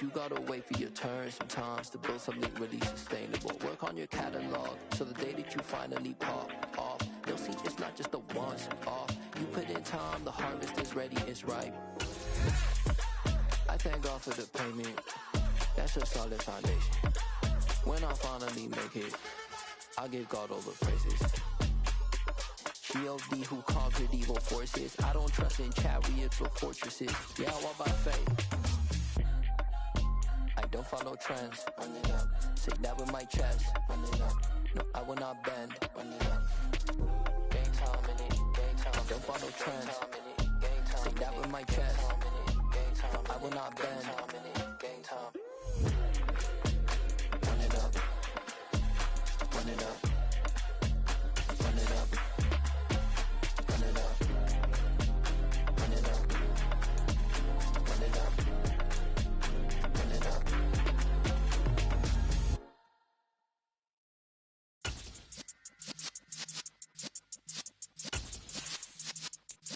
But you gotta wait for your turn sometimes to build something really sustainable. Work on your catalog, so the day that you finally pop off, you'll see it's not just a once off. You put in time, the harvest is ready, it's ripe. I thank God for the payment, that's a solid foundation. When I finally make it, I give God all the praises. G.O.D. who conquered evil forces. I don't trust in chariots or fortresses. Yeah, I walk by faith. I don't follow trends. Run it up. Say that with my chest. Run it up. No, I will not bend. Run it up. Gang time in it. Gang time. Don't follow trends. Say that with my chest. No, I will not bend. Gang time. Run it up. Run it up. Run it up. Run it up. Run it up. Run it up. Run it up.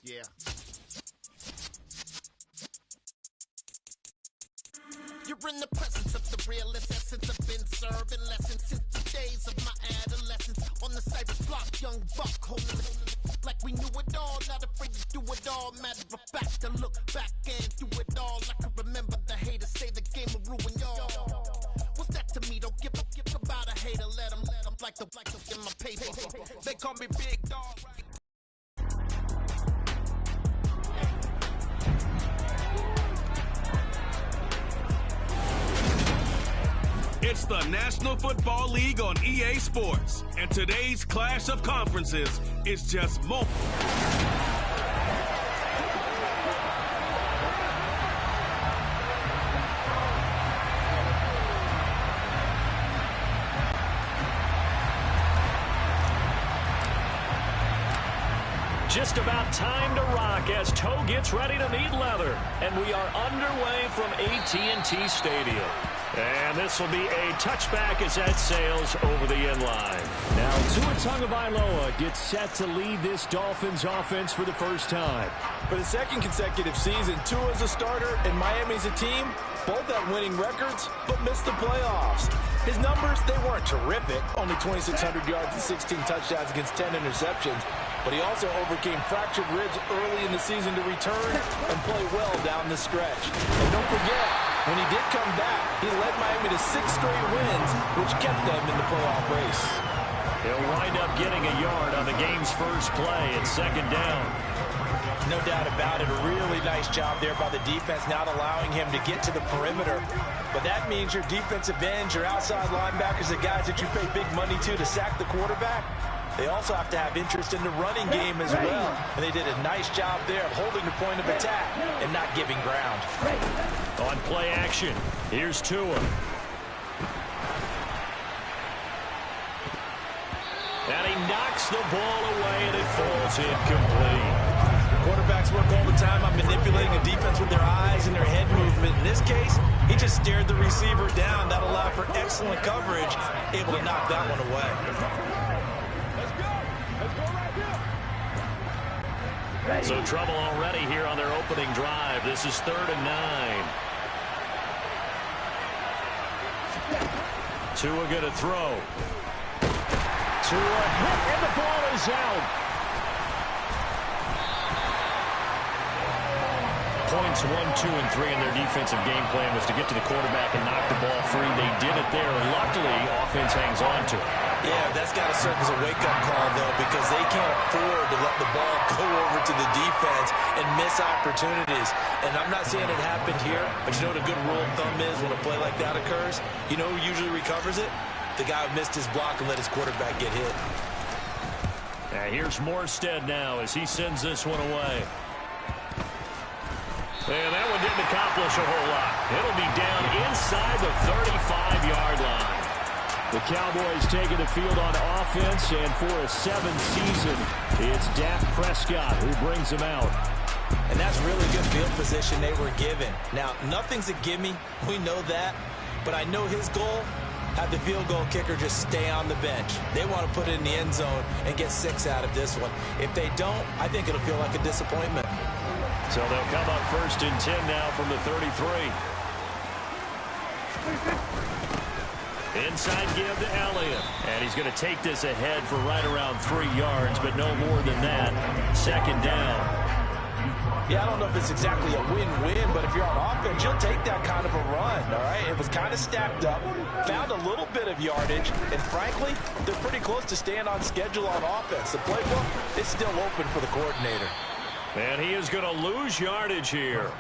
Yeah. You're in the presence of the realest essence. I've been serving lessons since the days of my adolescence. On the Cypress block, young buck holding it like we knew it all. Not afraid to do it all. Matter of fact, to look back and do it all. I can remember the haters say the game will ruin y'all. What's that to me? Don't give about a hater. Let them like the in my paper. They call me Big Dog. It's the National Football League on EA Sports, and today's clash of conferences is just more. Just about time to rock as Toe gets ready to meet leather, and we are underway from AT&T Stadium. And this will be a touchback as that sails over the end line. Now, Tua Tagovailoa gets set to lead this Dolphins offense for the first time. For the second consecutive season, Tua's a starter and Miami's a team. Both have winning records, but missed the playoffs. His numbers, they weren't terrific. Only 2,600 yards and 16 touchdowns against 10 interceptions. But he also overcame fractured ribs early in the season to return and play well down the stretch. And don't forget, when he did come back, he led Miami to 6 straight wins, which kept them in the playoff race. He'll wind up getting a yard on the game's first play at second down. No doubt about it. A really nice job there by the defense, not allowing him to get to the perimeter. But that means your defensive ends, your outside linebackers, the guys that you pay big money to sack the quarterback, they also have to have interest in the running game as well. And they did a nice job there of holding the point of attack and not giving ground. On play action, here's Tua. And he knocks the ball away, and it falls incomplete. Quarterbacks work all the time on manipulating a defense with their eyes and their head movement. In this case, he just stared the receiver down. That allowed for excellent coverage, able to knock that one away. So trouble already here on their opening drive. This is 3rd and 9. Tua going to throw. Tua hit, and the ball is out. Points 1, 2, and 3 in their defensive game plan was to get to the quarterback and knock the ball free. They did it there, and luckily, offense hangs on to it. Yeah, that's got to serve as a wake-up call, though, because they can't afford to let the ball go over to the defense and miss opportunities. And I'm not saying it happened here, but you know what a good rule of thumb is when a play like that occurs? You know who usually recovers it? The guy who missed his block and let his quarterback get hit. Here's Morstead now as he sends this one away. And that one didn't accomplish a whole lot. It'll be down inside the 35-yard line. The Cowboys taking the field on offense, and for a 7th season, it's Dak Prescott who brings them out. And that's really good field position they were given. Now, nothing's a gimme. We know that. But I know his goal, have the field goal kicker just stay on the bench. They want to put it in the end zone and get 6 out of this one. If they don't, I think it'll feel like a disappointment. So they'll come up 1st and 10 now from the 33. Inside give to Elliott. And he's going to take this ahead for right around 3 yards, but no more than that. Second down. Yeah, I don't know if it's exactly a win-win, but if you're on offense, you'll take that kind of a run, all right? It was kind of stacked up, found a little bit of yardage, and frankly, they're pretty close to staying on schedule on offense. The playbook is still open for the coordinator. And he is going to lose yardage here.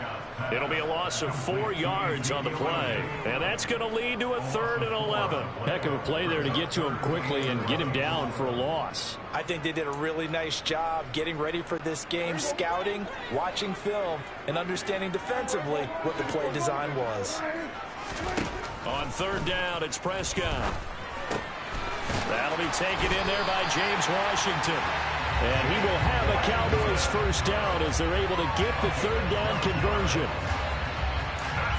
It'll be a loss of 4 yards on the play. And that's going to lead to a 3rd and 11. Heck of a play there to get to him quickly and get him down for a loss. I think they did a really nice job getting ready for this game, scouting, watching film, and understanding defensively what the play design was. On 3rd down, it's Prescott. That'll be taken in there by James Washington. And he will have a Cowboys first down as they're able to get the 3rd down conversion.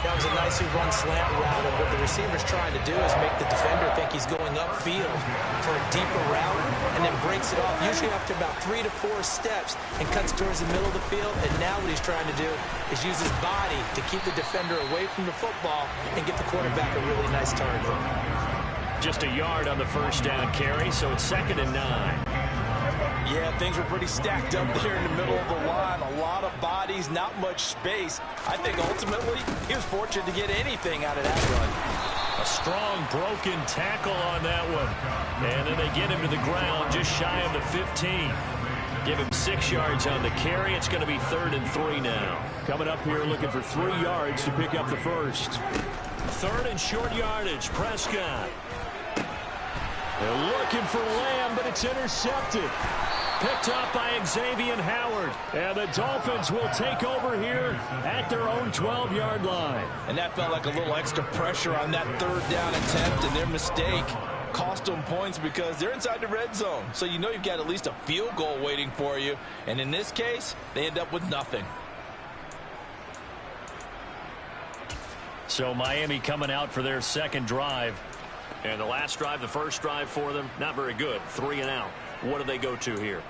That was a nicely run slant route, and what the receiver's trying to do is make the defender think he's going upfield for a deeper route, and then breaks it off, usually after about 3 to 4 steps, and cuts towards the middle of the field. And now what he's trying to do is use his body to keep the defender away from the football and get the quarterback a really nice target. Just a yard on the first down carry, so it's 2nd and 9. Yeah, things were pretty stacked up there in the middle of the line. A lot of bodies, not much space. I think ultimately he was fortunate to get anything out of that run. A strong broken tackle on that one. And then they get him to the ground just shy of the 15. Give him 6 yards on the carry. It's going to be 3rd and 3 now. Coming up here looking for 3 yards to pick up the first. 3rd and short yardage, Prescott. They're looking for Lamb, but it's intercepted. Picked up by Xavier Howard. And the Dolphins will take over here at their own 12-yard line. And that felt like a little extra pressure on that 3rd down attempt, and their mistake cost them points because they're inside the red zone. So you know you've got at least a field goal waiting for you. And in this case, they end up with nothing. So Miami coming out for their 2nd drive. And the last drive, the first drive for them, not very good. 3 and out. What do they go to here?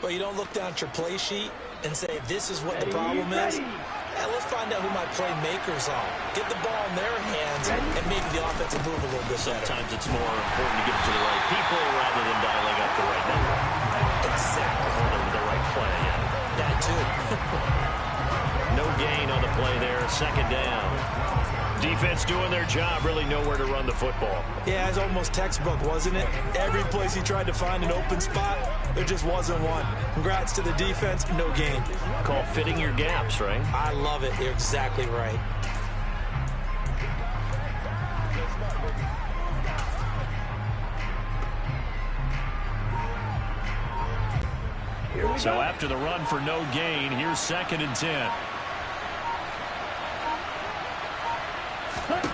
Well, you don't look down at your play sheet and say, this is what the problem is. Now, let's find out who my playmakers are. Get the ball in their hands, and maybe the offense will move a little bit better. Sometimes it's more important to give it to the right people rather than dialing up the right number. Exactly. Or the right play, yeah. That, too. No gain on the play there. 2nd down. Defense doing their job, really nowhere to run the football. Yeah, it's almost textbook, wasn't it? Every place he tried to find an open spot, there just wasn't one. Congrats to the defense, no gain. Call fitting your gaps, right? I love it. You're exactly right. So after the run for no gain, here's 2nd and 10.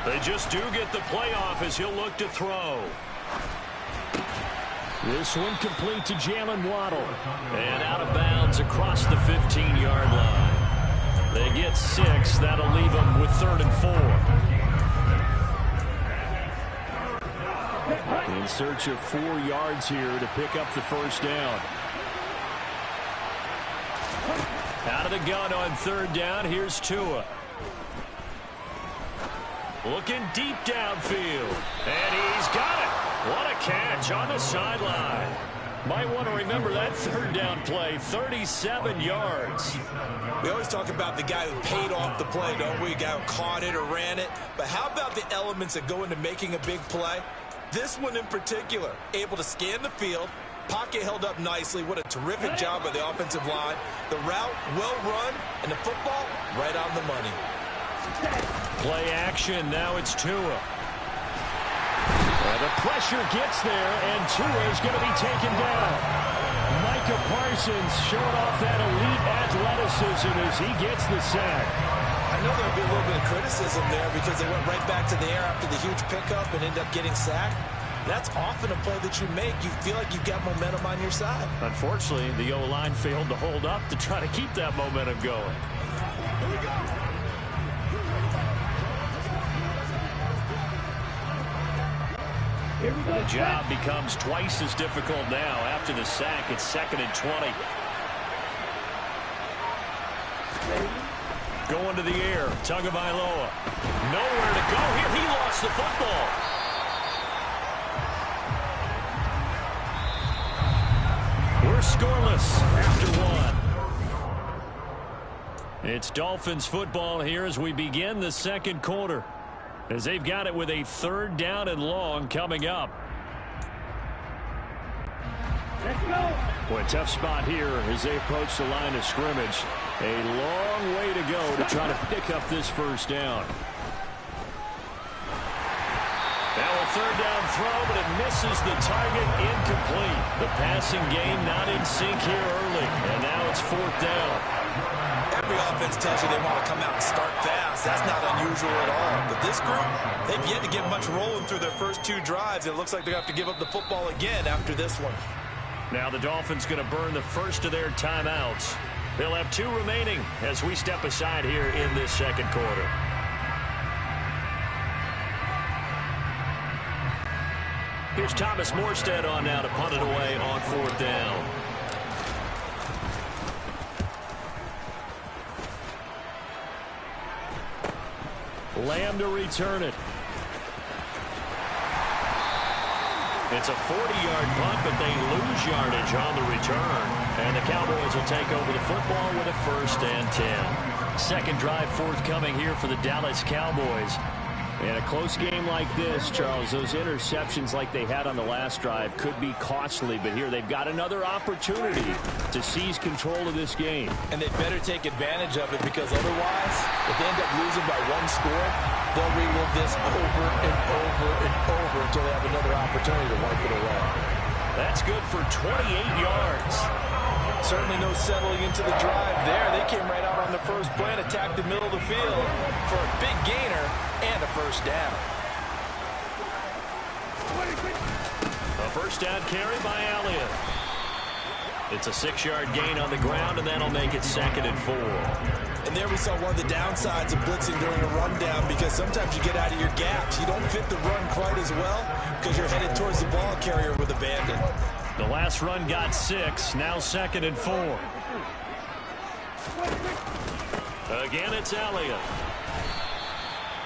They just do get the playoff as he'll look to throw. This one complete to Jalen Waddle. And out of bounds across the 15-yard line. They get 6. That'll leave them with 3rd and 4. In search of 4 yards here to pick up the first down. Out of the gun on 3rd down. Here's Tua. Looking deep downfield. And he's got it. What a catch on the sideline. Might want to remember that 3rd down play. 37 yards. We always talk about the guy who paid off the play, don't we? A guy who caught it or ran it. But how about the elements that go into making a big play? This one in particular, able to scan the field. Pocket held up nicely. What a terrific job by the offensive line. The route, well run, and the football, right on the money. Play action. Now it's Tua. And the pressure gets there, and Tua is going to be taken down. Micah Parsons showing off that elite athleticism as he gets the sack. I know there'll be a little bit of criticism there because they went right back to the air after the huge pickup and ended up getting sacked. That's often a play that you make. You feel like you've got momentum on your side. Unfortunately, the O-line failed to hold up to try to keep that momentum going. Here we go. The job becomes twice as difficult now. After the sack, it's 2nd and 20. Going to the air. Tagovailoa. Nowhere to go here. He lost gets the football. We're scoreless after one. It's Dolphins football here as we begin the second quarter, as they've got it with a 3rd down and long coming up. Boy, tough spot here as they approach the line of scrimmage. A long way to go to try to pick up this first down. Now a 3rd down throw, but it misses the target, incomplete. The passing game not in sync here early, and now it's 4th down. Every offense tells you they want to come out and start fast. That's not unusual at all. But this group, they've yet to get much rolling through their first 2 drives. It looks like they're going to have to give up the football again after this one. Now the Dolphins going to burn the first of their timeouts. They'll have 2 remaining as we step aside here in this second quarter. Here's Thomas Morstead on now to punt it away on 4th down. Lamb to return it. It's a 40-yard punt, but they lose yardage on the return. And the Cowboys will take over the football with a 1st and 10. Second drive forthcoming here for the Dallas Cowboys. In a close game like this, Charles, those interceptions like they had on the last drive could be costly, but here they've got another opportunity to seize control of this game. And they better take advantage of it, because otherwise, if they end up losing by 1 score, they'll relive this over and over and over until they have another opportunity to wipe it away. That's good for 28 yards. Certainly no settling into the drive there. They came right out on the first play and attacked the middle of the field for a big gainer and a 1st down. A 1st down carry by Elliott. It's a 6-yard gain on the ground, and that'll make it 2nd and 4. And there we saw one of the downsides of blitzing during a rundown, because sometimes you get out of your gaps. You don't fit the run quite as well because you're headed towards the ball carrier with abandon. The last run got 6, now 2nd and 4. Again, it's Elliott.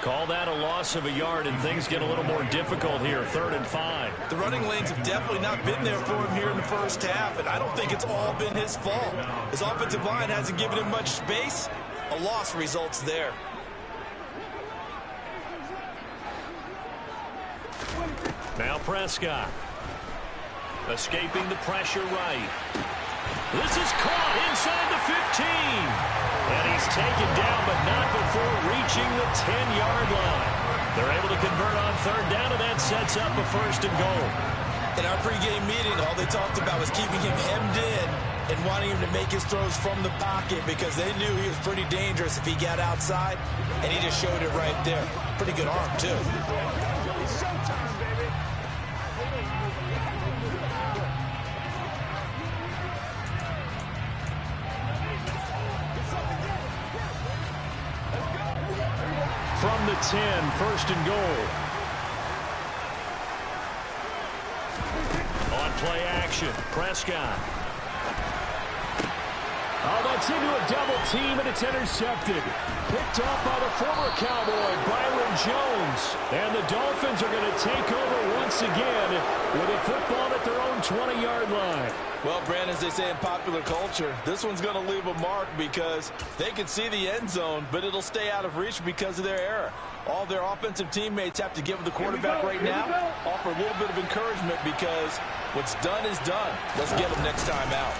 Call that a loss of a yard, and things get a little more difficult here, 3rd and 5. The running lanes have definitely not been there for him here in the first half, and I don't think it's all been his fault. His offensive line hasn't given him much space. A loss results there. Now Prescott. Escaping the pressure right. This is caught inside the 15. And he's taken down, but not before reaching the 10-yard line. They're able to convert on 3rd down, and that sets up a 1st and goal. In our pregame meeting, all they talked about was keeping him hemmed in and wanting him to make his throws from the pocket, because they knew he was pretty dangerous if he got outside, and he just showed it right there. Pretty good arm, too. From the 10, 1st and goal. On play action, Prescott. Oh, that's into a double team, and it's intercepted. Picked up by the former Cowboy, Byron Jones. And the Dolphins are going to take over once again with a football at their own 20-yard line. Well, Brandon, as they say in popular culture, this one's going to leave a mark, because they can see the end zone, but it'll stay out of reach because of their error. All their offensive teammates have to give the quarterback right now, offer a little bit of encouragement, because what's done is done. Let's get them next time out.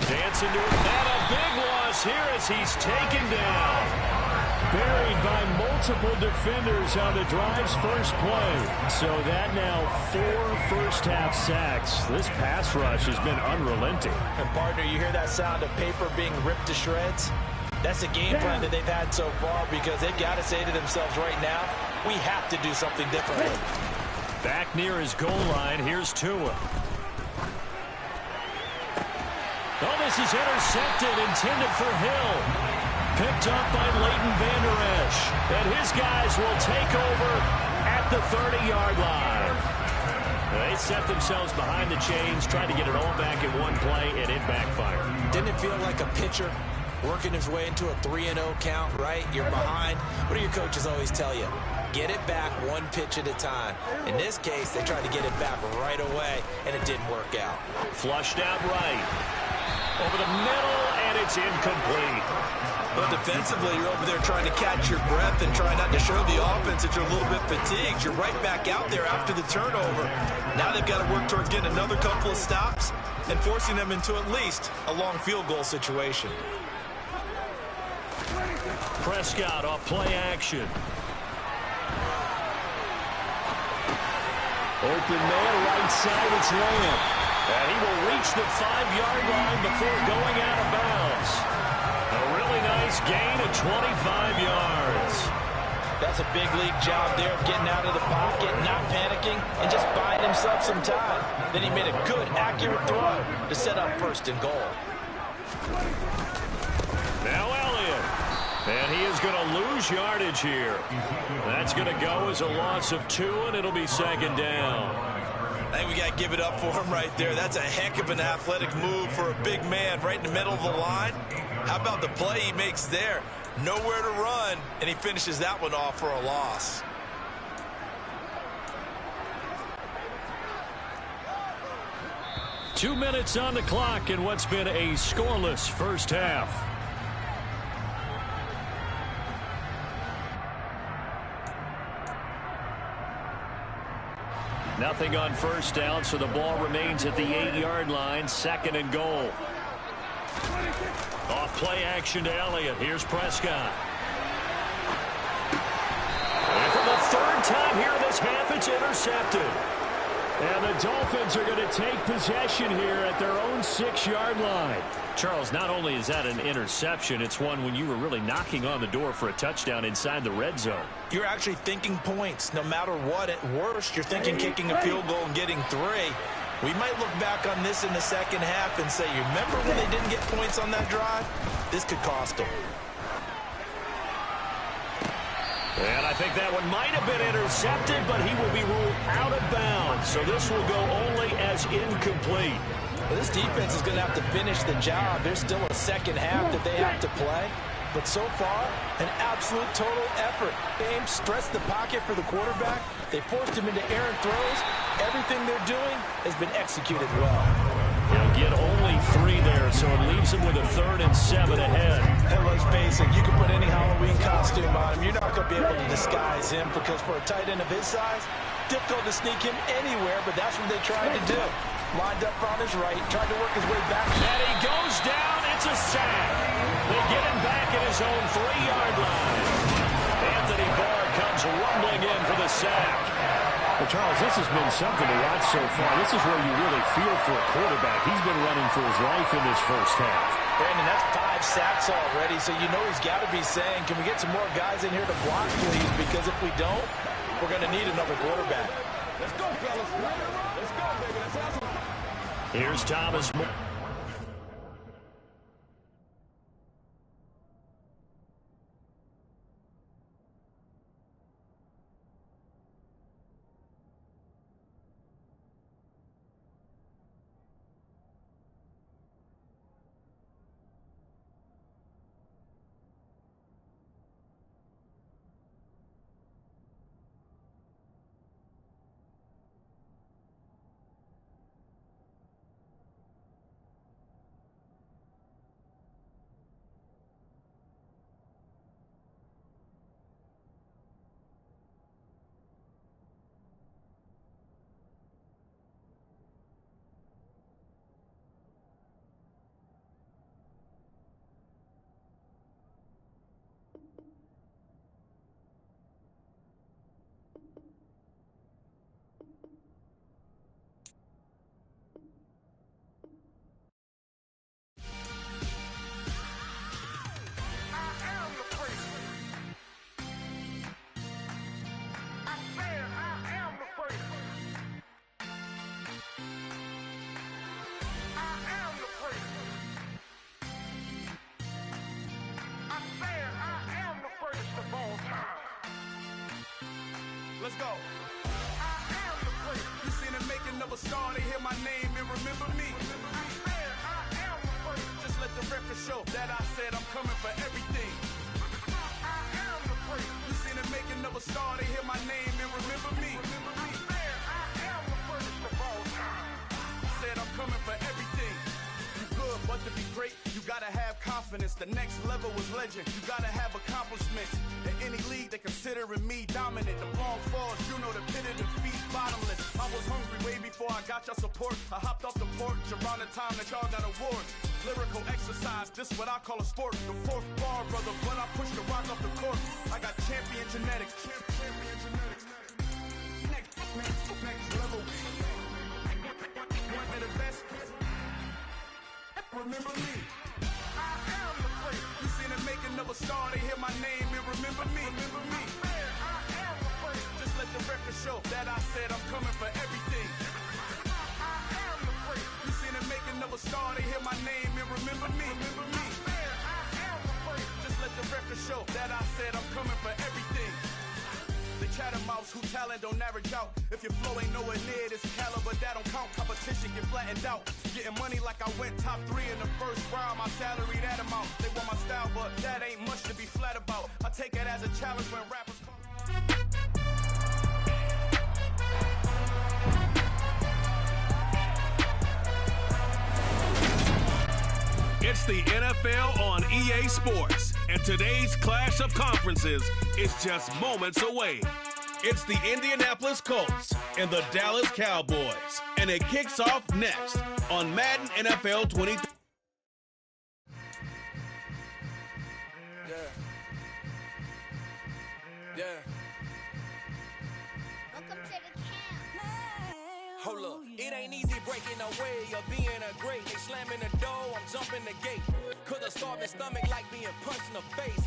Dancing to it, and a big loss here as he's taken down. Buried by multiple defenders on the drive's first play. So that now 4 first-half sacks. This pass rush has been unrelenting. And, partner, you hear that sound of paper being ripped to shreds? That's the game plan that they've had so far, because they've got to say to themselves right now, we have to do something differently. Back near his goal line, here's Tua. Oh, this is intercepted, intended for Hill. Picked up by Leighton Vander Esch. And his guys will take over at the 30-yard line. They set themselves behind the chains, tried to get it all back in one play, and it backfired. Didn't it feel like a pitcher working his way into a 3-0 count, right? You're behind What do your coaches always tell you? Get it back one pitch at a time. In this case, they tried to get it back right away, and it didn't work out. Flushed out right. Over the middle, and it's incomplete. But defensively, you're over there trying to catch your breath and try not to show the offense that you're a little bit fatigued. You're right back out there after the turnover. Now they've got to work towards getting another couple of stops and forcing them into at least a long field goal situation. Prescott off play action. Open man, right side, it's Lamb. And he will reach the 5-yard line before going out of bounds. A really nice gain of 25 yards. That's a big league job there of getting out of the pocket, not panicking, and just buying himself some time. Then he made a good, accurate throw to set up 1st and goal. Now Elliott. And he is going to lose yardage here. That's going to go as a loss of 2, and it'll be 2nd down. I think we got to give it up for him right there. That's a heck of an athletic move for a big man right in the middle of the line. How about the play he makes there? Nowhere to run, and he finishes that one off for a loss. Two minutes on the clock in what's been a scoreless first half. Nothing on 1st down, so the ball remains at the 8-yard line, 2nd and goal. Off play action to Elliott. Here's Prescott. And for the 3rd time here this half, it's intercepted. And the Dolphins are going to take possession here at their own 6-yard line. Charles, not only is that an interception, it's one when you were really knocking on the door for a touchdown inside the red zone. You're actually thinking points. No matter what, at worst, you're thinking kicking a field goal and getting 3. We might look back on this in the 2nd half and say, you remember when they didn't get points on that drive? This could cost them. And I think that one might have been intercepted, but he will be ruled out of bounds. So this will go only as incomplete. Well, this defense is going to have to finish the job. There's still a 2nd half that they have to play. But so far, an absolute total effort. Game stressed the pocket for the quarterback. They forced him into errant throws. Everything they're doing has been executed well. They'll get only 3 there, so it leaves him with a 3rd and 7 ahead. And let's face it, you can put any Halloween costume on him. You're not going to be able to disguise him because for a tight end of his size, difficult to sneak him anywhere, but that's what they tried to do. Lined up on his right, tried to work his way back. And he goes down. It's a sack. They get him back at his own 3-yard line. Anthony Barr comes rumbling in for the sack. Well, Charles, this has been something to watch so far. This is where you really feel for a quarterback. He's been running for his life in this first half. Brandon, that's 5 sacks already, so you know he's got to be saying, can we get some more guys in here to block, please? Because if we don't, we're going to need another quarterback. Let's go, fellas. Let's go, baby. Let's have some. Here's Thomas Moore. Let's go. I am the place. You seen the making of a star, they hear my name and remember me. I am the place. Just let the record show that I said I'm coming for everything. I am the place. legend, you gotta have accomplishments. In any league, they considering me dominant. The long falls, you know the pit of defeat, bottomless. I was hungry way before I got your support. I hopped off the porch around the time that y'all got awards. Lyrical exercise, this what I call a sport. The fourth bar, brother, when I push the rock off the court. I got champion genetics. Champion genetics. Next level. One of the best. Remember me. I am the great. You seen the making of a star, they hear my name and remember me. Remember me. I am the great. Just let the record show that I said I'm coming for everything. I am the great. You seen the making of a star, they hear my name and remember me. Remember me. I am the great. Just let the record show that I said I'm coming for everything. The chattermouths who talent don't average out. If your flow ain't nowhere near this caliber, that don't count. Competition get flattened out. Getting money like I went top 3 in the first round. My salary that amount. They want my style, but that ain't much to be flat about. I take it as a challenge when rappers call. It's the NFL on EA Sports, and today's clash of conferences is just moments away. It's the Indianapolis Colts and the Dallas Cowboys, and it kicks off next on Madden NFL 23. Yeah. Welcome to the camp. Hold up, it ain't easy breaking away or being a great. They slamming the door, I'm jumping the gate. Cause a starving stomach like being punched in the face.